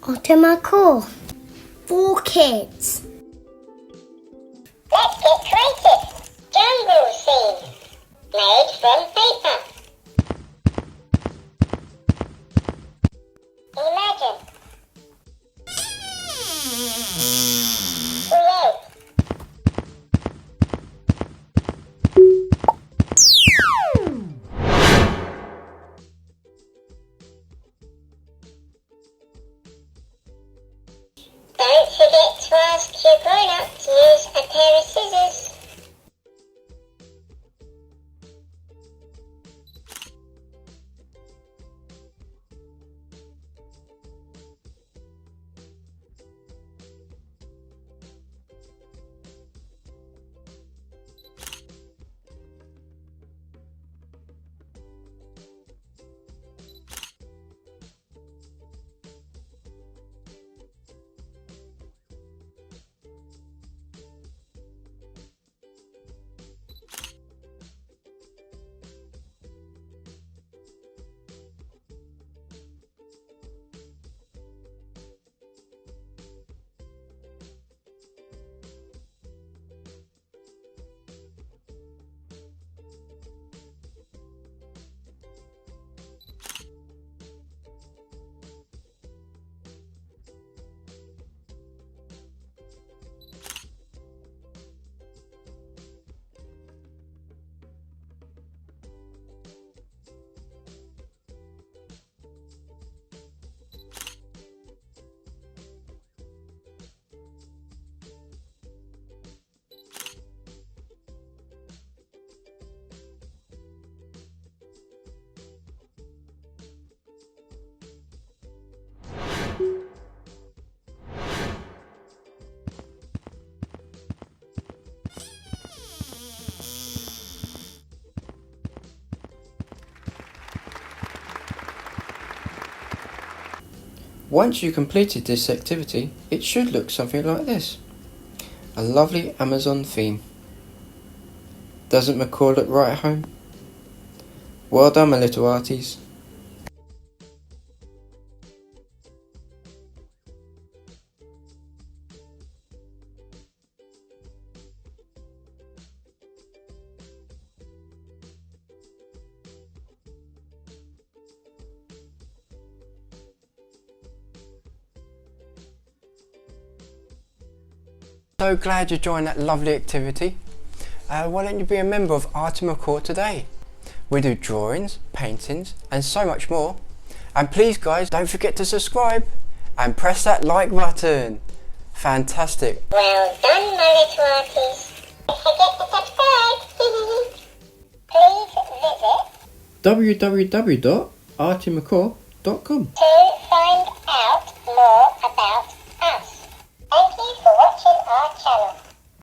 Macaw for kids. Let's get creative. Jungle scene. Made from paper. Imagine. Create. Don't forget to ask your grown-up to use a pair of scissors. Once you completed this activity, it should look something like this. A lovely Amazon theme. Doesn't Macaw look right at home? Well done, my little arties. So glad you joined that lovely activity. Why don't you be a member of Art and Macaw today? We do drawings, paintings and so much more. And please guys, don't forget to subscribe and press that like button. Fantastic. Well done, my little arties. Don't forget to subscribe. Please visit www.artymacaw.com.